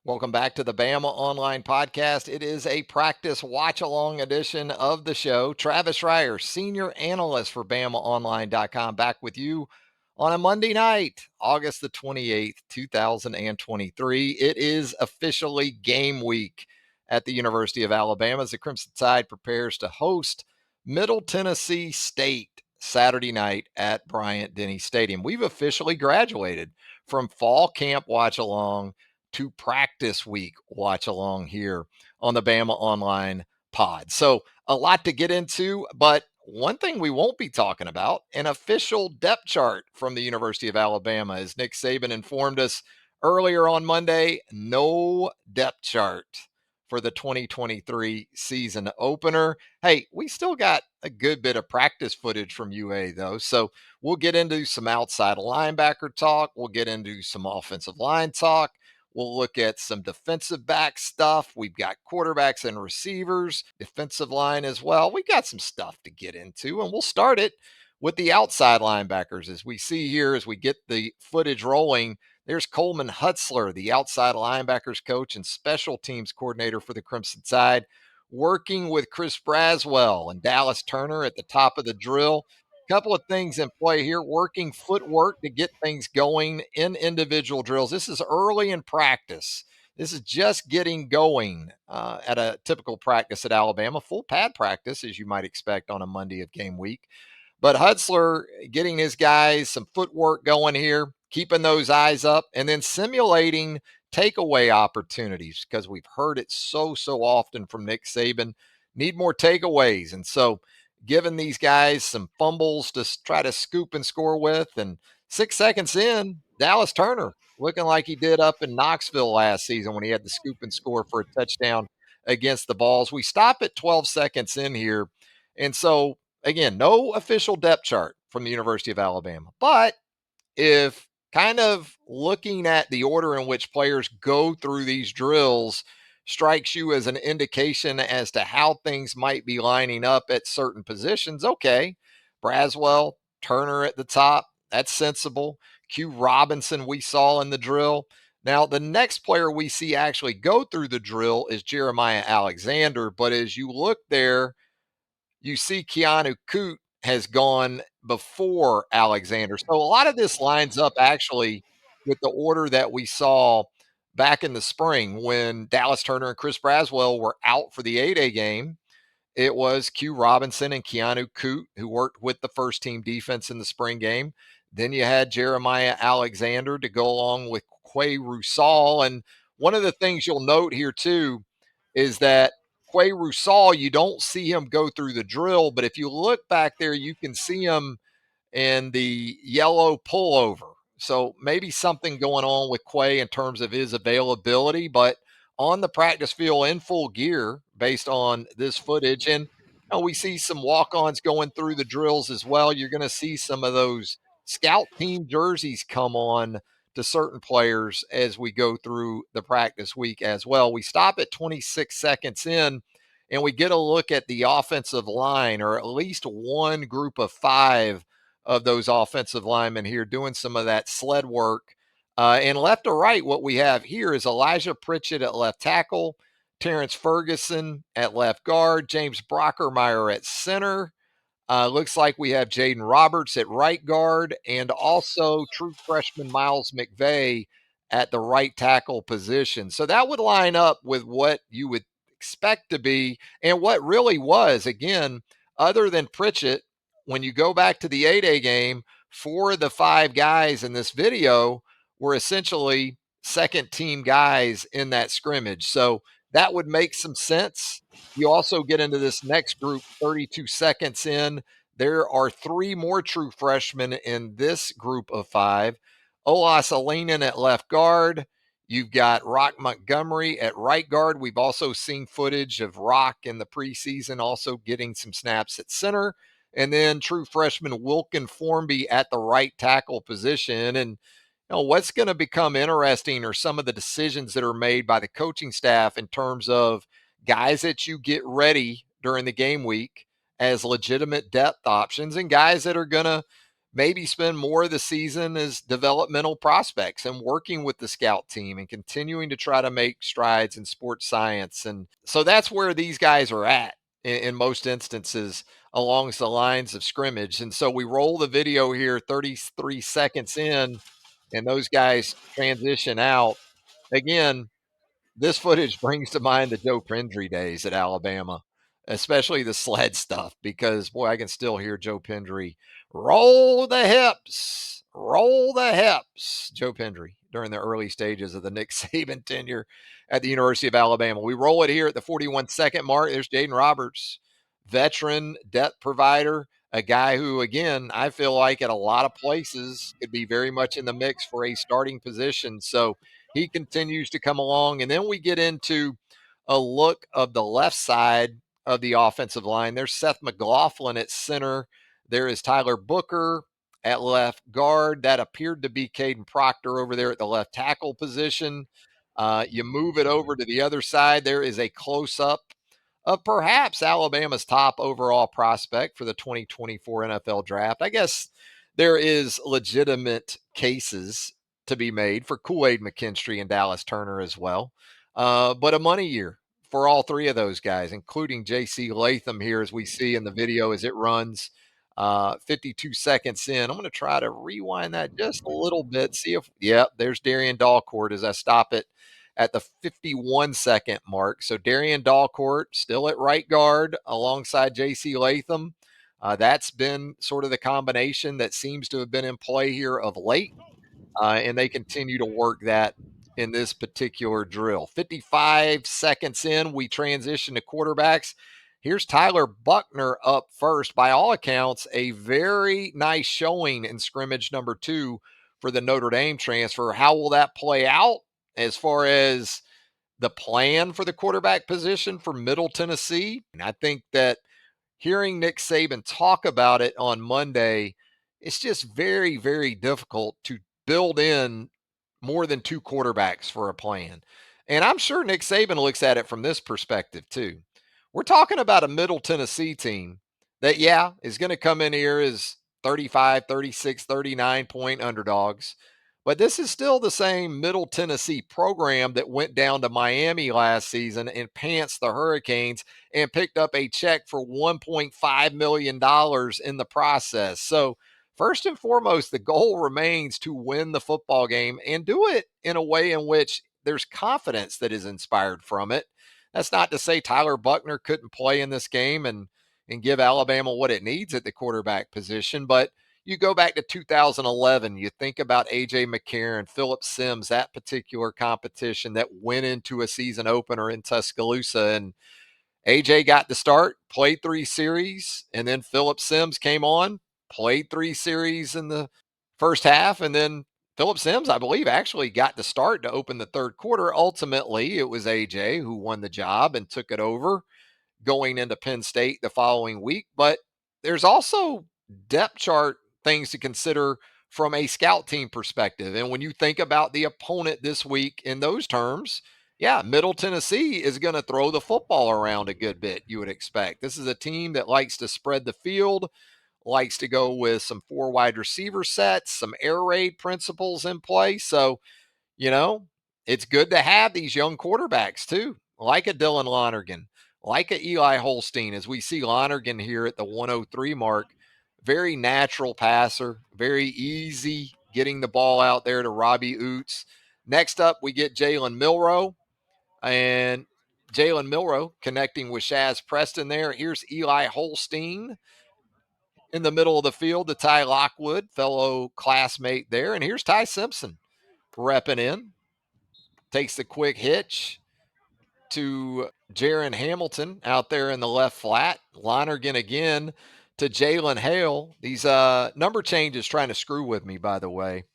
Welcome back to the Bama Online Podcast. It is a practice watch along edition of the show. Travis Reier, senior analyst for BamaOnLine.com, back with you on a Monday night, August the 28th, 2023. It is officially game week at the University of Alabama as the Crimson Tide prepares to host Middle Tennessee State Saturday night at Bryant-Denny Stadium. We've officially graduated from fall camp watch along to practice week watch along here on the Bama Online pod. So, a lot to get into, but one thing we won't be talking about an official depth chart from the University of Alabama. As Nick Saban informed us earlier on Monday, no depth chart for the 2023 season opener. Hey, we still got a good bit of practice footage from UA, though. So, we'll get into some outside linebacker talk, we'll get into some offensive line talk. We'll look at some defensive back stuff. We've got quarterbacks and receivers, defensive line as well. We got some stuff to get into, and we'll start it with the outside linebackers. As we see here, as we get the footage rolling, there's Coleman Hutzler, the outside linebackers coach and special teams coordinator for the Crimson Tide, working with Chris Braswell and Dallas Turner at the top of the drill. Couple of things in play here, working footwork to get things going in individual drills. This is early in practice. This is just getting going at a typical practice at Alabama, full pad practice, as you might expect on a Monday of game week. But Hutzler getting his guys some footwork going here, keeping those eyes up, and then simulating takeaway opportunities because we've heard it so often from Nick Saban. Need more takeaways. And so giving these guys some fumbles to try to scoop and score with. And 6 seconds in, Dallas Turner looking like he did up in Knoxville last season when he had the scoop and score for a touchdown against the Balls. We stop at 12 seconds in here. And so, again, no official depth chart from the University of Alabama. But if kind of looking at the order in which players go through these drills strikes you as an indication as to how things might be lining up at certain positions, okay, Braswell, Turner at the top, that's sensible. Q Robinson, we saw in the drill. Now, the next player we see actually go through the drill is Jeremiah Alexander. But as you look there, you see Keanu Coote has gone before Alexander. So a lot of this lines up actually with the order that we saw back in the spring when Dallas Turner and Chris Braswell were out for the 8A game. It was Q Robinson and Keanu Coote who worked with the first team defense in the spring game. Then you had Jeremiah Alexander to go along with Quay Rusal. And one of the things you'll note here too is that Quay Rusal, you don't see him go through the drill, but if you look back there, you can see him in the yellow pullover. So maybe something going on with Quay in terms of his availability, but on the practice field in full gear based on this footage. And we see some walk-ons going through the drills as well. You're going to see some of those scout team jerseys come on to certain players as we go through the practice week as well. We stop at 26 seconds in and we get a look at the offensive line, or at least one group of five of those offensive linemen here doing some of that sled work. And left to right, what we have here is Elijah Pritchett at left tackle, Terrence Ferguson at left guard, James Brockermeyer at center. Looks like we have Jaden Roberts at right guard, and also true freshman Miles McVay at the right tackle position. So that would line up with what you would expect to be, and what really was, again, other than Pritchett, when you go back to the 8A game, four of the five guys in this video were essentially second team guys in that scrimmage. So that would make some sense. You also get into this next group 32 seconds in. There are three more true freshmen in this group of five. Olas Alinen at left guard. You've got Rock Montgomery at right guard. We've also seen footage of Rock in the preseason also getting some snaps at center. And then true freshman Wilkin Formby at the right tackle position. And what's going to become interesting are some of the decisions that are made by the coaching staff in terms of guys that you get ready during the game week as legitimate depth options and guys that are going to maybe spend more of the season as developmental prospects and working with the scout team and continuing to try to make strides in sports science. And so that's where these guys are at in most instances along the lines of scrimmage. And so we roll the video here 33 seconds in, and those guys transition out. Again, this footage brings to mind the Joe Pendry days at Alabama, especially the sled stuff, because boy, I can still hear Joe Pendry roll the hips. Joe Pendry during the early stages of the Nick Saban tenure at the University of Alabama. We roll it here at the 41-second mark. There's Jaden Roberts, veteran depth provider, a guy who, again, I feel like at a lot of places could be very much in the mix for a starting position. So he continues to come along. And then we get into a look of the left side of the offensive line. There's Seth McLaughlin at center. There is Tyler Booker at left guard. That appeared to be Caden Proctor over there at the left tackle position. You move it over to the other side. There is a close up of perhaps Alabama's top overall prospect for the 2024 NFL draft. I guess there is legitimate cases to be made for Kool-Aid McKinstry and Dallas Turner as well. But a money year for all three of those guys, including J.C. Latham here, as we see in the video as it runs 52 seconds in. I'm going to try to rewind that just a little bit. See if, there's Darian Dalcourt as I stop it at the 51-second mark. So Darian Dalcourt still at right guard alongside J.C. Latham. That's been sort of the combination that seems to have been in play here of late. And they continue to work that in this particular drill. 55 seconds in, we transition to quarterbacks. Here's Tyler Buckner up first. By all accounts, a very nice showing in scrimmage number 2 for the Notre Dame transfer. How will that play out as far as the plan for the quarterback position for Middle Tennessee? And I think that hearing Nick Saban talk about it on Monday, it's just very, very difficult to build in more than 2 quarterbacks for a plan. And I'm sure Nick Saban looks at it from this perspective too. We're talking about a Middle Tennessee team that, is going to come in here as 35, 36, 39 point underdogs. But this is still the same Middle Tennessee program that went down to Miami last season and pantsed the Hurricanes and picked up a check for $1.5 million in the process. So, first and foremost, the goal remains to win the football game and do it in a way in which there's confidence that is inspired from it. That's not to say Tyler Buckner couldn't play in this game and give Alabama what it needs at the quarterback position, but you go back to 2011, you think about A.J. McCarron, Phillip Sims, that particular competition that went into a season opener in Tuscaloosa. And A.J. got the start, played 3 series, and then Phillip Sims came on, played 3 series in the first half. And then Phillip Sims, I believe, actually got the start to open the third quarter. Ultimately, it was A.J. who won the job and took it over going into Penn State the following week. But there's also depth chart things to consider from a scout team perspective. And when you think about the opponent this week in those terms, Middle Tennessee is going to throw the football around a good bit, you would expect. This is a team that likes to spread the field, likes to go with some 4 wide receiver sets, some air raid principles in play. So, you know, it's good to have these young quarterbacks too, like a Dylan Lonergan, like a Eli Holstein, as we see Lonergan here at the 103 mark. Very natural passer, very easy getting the ball out there to Robbie Oots. Next up, we get Jalen Milroe, and Jalen Milroe connecting with Shaz Preston there. Here's Eli Holstein in the middle of the field to Ty Lockwood, fellow classmate there. And here's Ty Simpson repping in. Takes the quick hitch to Jaron Hamilton out there in the left flat. Lonergan again to Jalen Hale. These number changes trying to screw with me, by the way.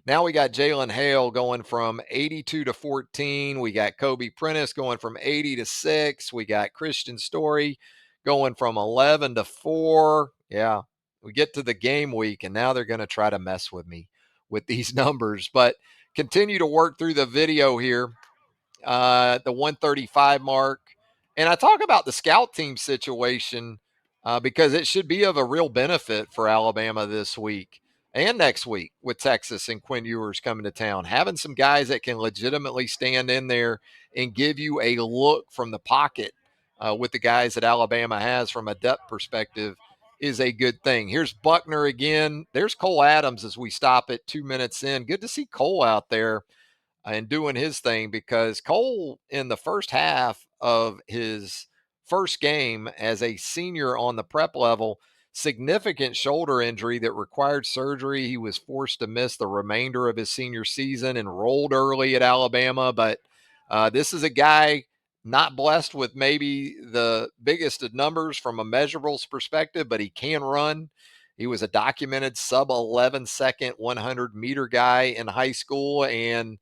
Now we got Jalen Hale going from 82 to 14. We got Kobe Prentice going from 80 to 6. We got Christian Story going from 11 to 4. Yeah, we get to the game week, and now they're going to try to mess with me with these numbers. But continue to work through the video here. The 135 mark. And I talk about the scout team situation because it should be of a real benefit for Alabama this week. and next week with Texas and Quinn Ewers coming to town. Having some guys that can legitimately stand in there and give you a look from the pocket with the guys that Alabama has from a depth perspective is a good thing. Here's Buckner again. There's Cole Adams as we stop at 2 minutes in. Good to see Cole out there and doing his thing, because Cole, in the first half of his first game as a senior on the prep level, significant shoulder injury that required surgery. He was forced to miss the remainder of his senior season, enrolled early at Alabama. But this is a guy not blessed with maybe the biggest of numbers from a measurables perspective, but he can run. He was a documented sub 11 second 100-meter guy in high school, and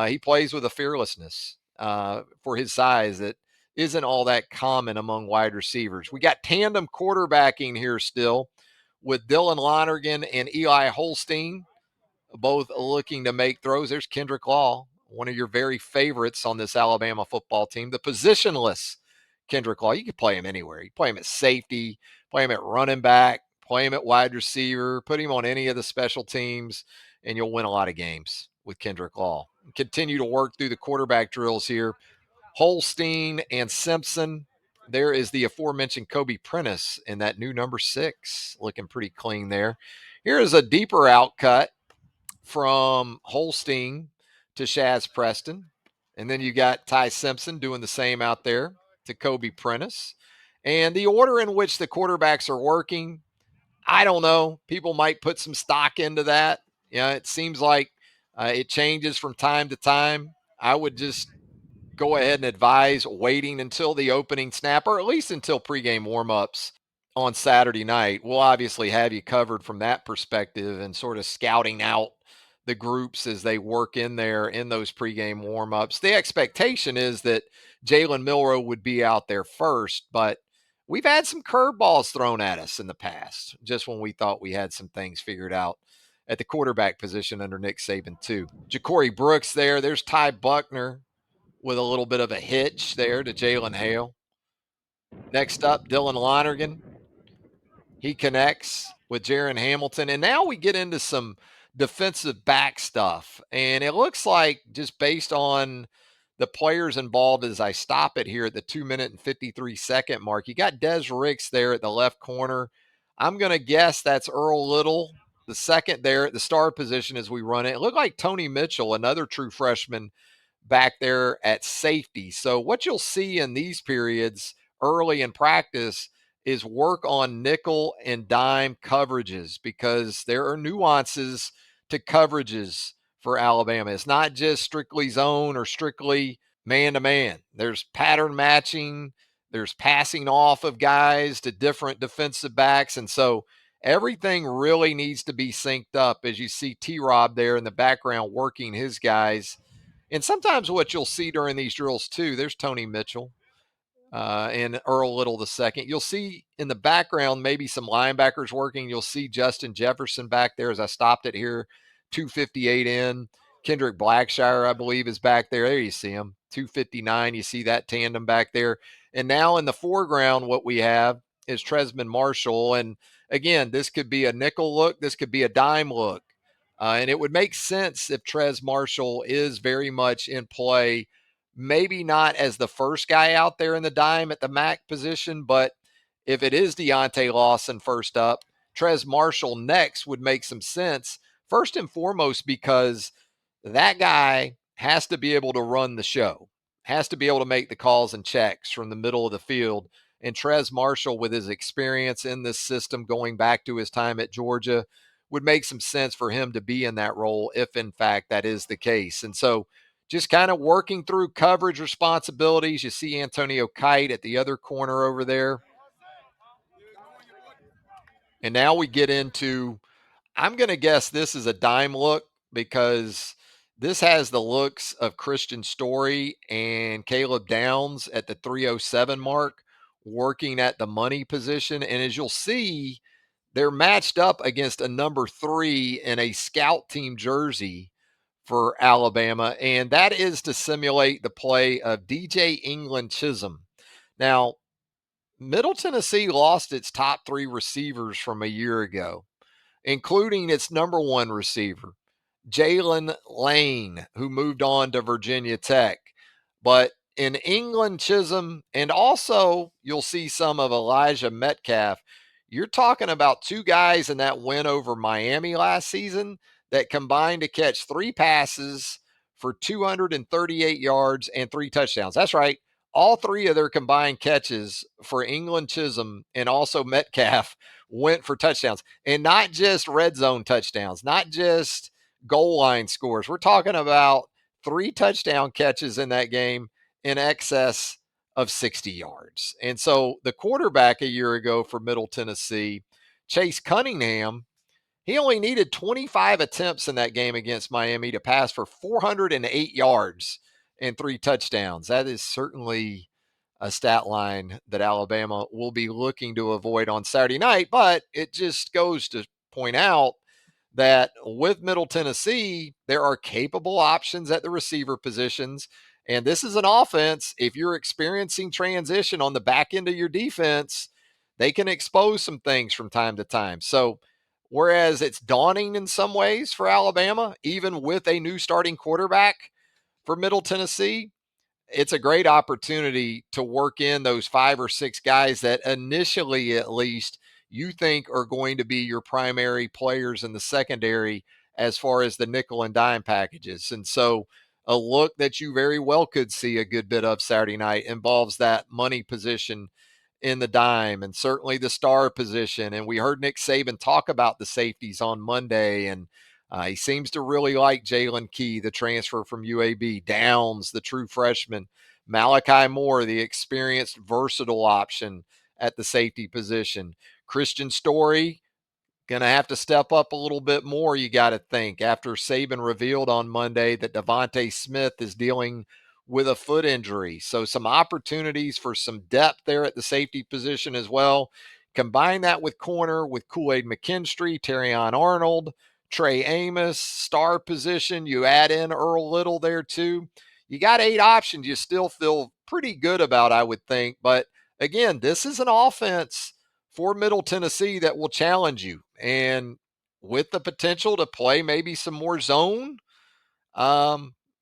he plays with a fearlessness for his size that isn't all that common among wide receivers. We got tandem quarterbacking here still with Dylan Lonergan and Eli Holstein, both looking to make throws. There's Kendrick Law, one of your very favorites on this Alabama football team, the positionless Kendrick Law. You can play him anywhere. You can play him at safety, play him at running back, play him at wide receiver, put him on any of the special teams, and you'll win a lot of games with Kendrick Law. Continue to work through the quarterback drills here. Holstein and Simpson. There is the aforementioned Kobe Prentice in that new number 6, looking pretty clean there. Here is a deeper outcut from Holstein to Shaz Preston. And then you got Ty Simpson doing the same out there to Kobe Prentice. And the order in which the quarterbacks are working, I don't know. People might put some stock into that. It seems like it changes from time to time. I would just go ahead and advise waiting until the opening snap, or at least until pregame warmups on Saturday night. We'll obviously have you covered from that perspective and sort of scouting out the groups as they work in there in those pregame warmups. The expectation is that Jalen Milroe would be out there first, but we've had some curveballs thrown at us in the past, just when we thought we had some things figured out at the quarterback position under Nick Saban too. Ja'Cory Brooks there. There's Ty Buckner with a little bit of a hitch there to Jalen Hale. Next up, Dylan Lonergan. He connects with Jaron Hamilton. And now we get into some defensive back stuff. And it looks like, just based on the players involved as I stop it here at the 2-minute and 53-second mark, you got Des Ricks there at the left corner. I'm going to guess that's Earl Little, the second there at the star position as we run it. It looked like Tony Mitchell, another true freshman, back there at safety. So what you'll see in these periods early in practice is work on nickel and dime coverages, because there are nuances to coverages for Alabama. It's not just strictly zone or strictly man-to-man. There's pattern matching. There's passing off of guys to different defensive backs. And so everything really needs to be synced up as you see T-Rob there in the background working his guys. And sometimes what you'll see during these drills too, there's Tony Mitchell and Earl Little the second. You'll see in the background maybe some linebackers working. You'll see Justin Jefferson back there as I stopped it here, 258 in. Kendrick Blackshire, I believe, is back there. There you see him, 259. You see that tandem back there. And now in the foreground, what we have is Tresman Marshall. And again, this could be a nickel look. This could be a dime look. And it would make sense if Trez Marshall is very much in play, maybe not as the first guy out there in the dime at the MAC position, but if it is Deontay Lawson first up, Trez Marshall next would make some sense. First and foremost, because that guy has to be able to run the show, has to be able to make the calls and checks from the middle of the field. And Trez Marshall, with his experience in this system going back to his time at Georgia, would make some sense for him to be in that role if, in fact, that is the case. And so just kind of working through coverage responsibilities. You see Antonio Kite at the other corner over there. And now we get into, I'm going to guess this is a dime look, because this has the looks of Christian Story and Caleb Downs at the 307 mark, working at the money position. And as you'll see, they're matched up against a number 3 in a scout team jersey for Alabama, and that is to simulate the play of DJ England Chisholm. Now, Middle Tennessee lost its top 3 receivers from a year ago, including its number one receiver, Jalen Lane, who moved on to Virginia Tech. But in England, Chisholm, and also you'll see some of Elijah Metcalf, you're talking about two guys in that win over Miami last season that combined to catch three passes for 238 yards and three touchdowns. That's right. All three of their combined catches for England, Chisholm, and also Metcalf went for touchdowns. And not just red zone touchdowns, not just goal line scores. We're talking about three touchdown catches in that game in excess of 60 yards. And so the quarterback a year ago for Middle Tennessee, Chase Cunningham, he only needed 25 attempts in that game against Miami to pass for 408 yards and three touchdowns. That is certainly a stat line that Alabama will be looking to avoid on Saturday night, but it just goes to point out that with Middle Tennessee, there are capable options at the receiver positions. And this is an offense, if you're experiencing transition on the back end of your defense, they can expose some things from time to time. So, whereas it's daunting in some ways for Alabama, even with a new starting quarterback for Middle Tennessee, it's a great opportunity to work in those five or six guys that initially, at least, you think are going to be your primary players in the secondary as far as the nickel and dime packages. And so, a look that you very well could see a good bit of Saturday night involves that money position in the dime and certainly the star position. And we heard Nick Saban talk about the safeties on Monday, and he seems to really like Jalen Key, the transfer from UAB, Downs, the true freshman, Malachi Moore, the experienced, versatile option at the safety position. Christian Story, going to have to step up a little bit more, you got to think, after Saban revealed on Monday that Devontae Smith is dealing with a foot injury. So some opportunities for some depth there at the safety position as well. Combine that with corner with Kool-Aid McKinstry, Terrion Arnold, Trey Amos, star position. You add in Earl Little there too. You got 8 options you still feel pretty good about, I would think. But again, this is an offense for Middle Tennessee that will challenge you, and with the potential to play maybe some more zone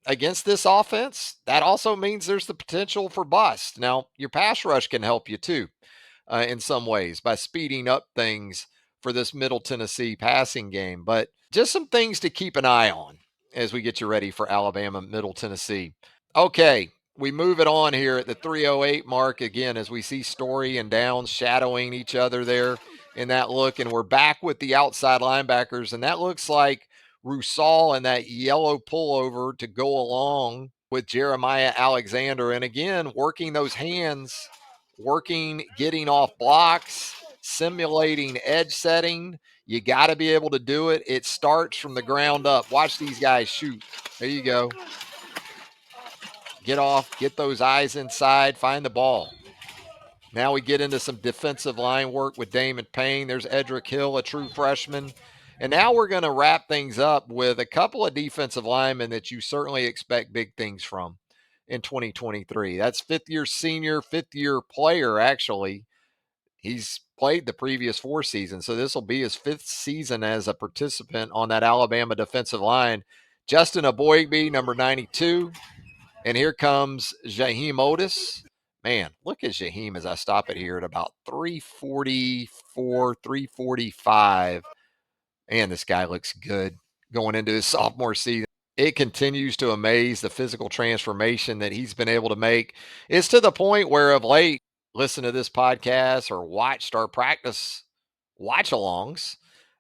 against this offense, that also means there's the potential for bust. Now, your pass rush can help you too in some ways by speeding up things for this Middle Tennessee passing game, but just some things to keep an eye on as we get you ready for Alabama, Middle Tennessee. Okay, we move it on here at the 308 mark again as we see Story and Downs shadowing each other there in that look. And we're back with the outside linebackers. And that looks like Rusal and that yellow pullover to go along with Jeremiah Alexander. And again, working those hands, getting off blocks, simulating edge setting. You got to be able to do it. It starts from the ground up. Watch these guys shoot. There you go. Get off, get those eyes inside, find the ball. Now we get into some defensive line work with Damon Payne. There's Edric Hill, a true freshman. And now we're going to wrap things up with a couple of defensive linemen that you certainly expect big things from in 2023. That's fifth-year senior, fifth-year player, actually. He's played the previous 4 seasons, so this will be his 5th season as a participant on that Alabama defensive line. Justin Aboigbe, number 92. And here comes Jaheim Otis. Man, look at Jaheim as I stop it here at about 344, 345. Man, this guy looks good going into his sophomore season. It continues to amaze the physical transformation that he's been able to make. It's to the point where of late, listen to this podcast or watched our practice watch-alongs.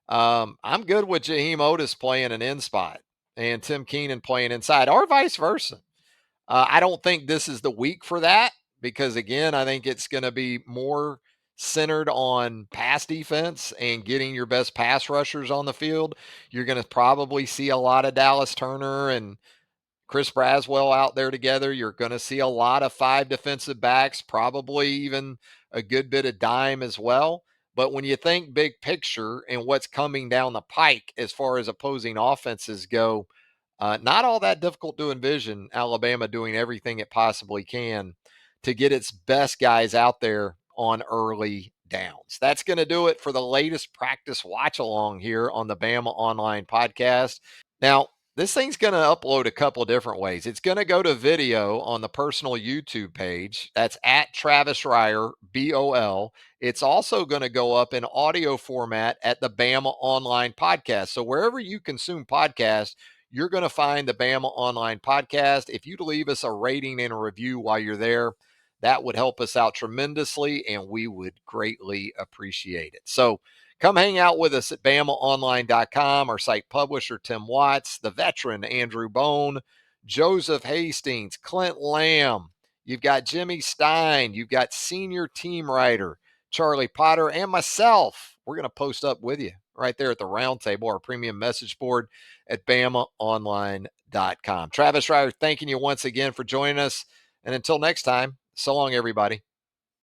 I'm good with Jaheim Otis playing an in spot and Tim Keenan playing inside, or vice versa. I don't think this is the week for that because, again, I think it's going to be more centered on pass defense and getting your best pass rushers on the field. You're going to probably see a lot of Dallas Turner and Chris Braswell out there together. You're going to see a lot of 5 defensive backs, probably even a good bit of dime as well. But when you think big picture and what's coming down the pike as far as opposing offenses go, not all that difficult to envision Alabama doing everything it possibly can to get its best guys out there on early breakdowns. That's going to do it for the latest practice watch along here on the Bama Online podcast. Now, this thing's going to upload a couple different ways. It's going to go to video on the personal YouTube page. That's at Travis Reier, BOL. It's also going to go up in audio format at the Bama Online podcast. So wherever you consume podcasts, you're going to find the Bama Online podcast. If you'd leave us a rating and a review while you're there, that would help us out tremendously, and we would greatly appreciate it. So come hang out with us at BamaOnLine.com. Our site publisher, Tim Watts, the veteran, Andrew Bone, Joseph Hastings, Clint Lamb. You've got Jimmy Stein. You've got senior team writer, Charlie Potter, and myself. We're going to post up with you right there at the round table, our premium message board at BamaOnline.com. Travis Reier, thanking you once again for joining us. And until next time, so long, everybody.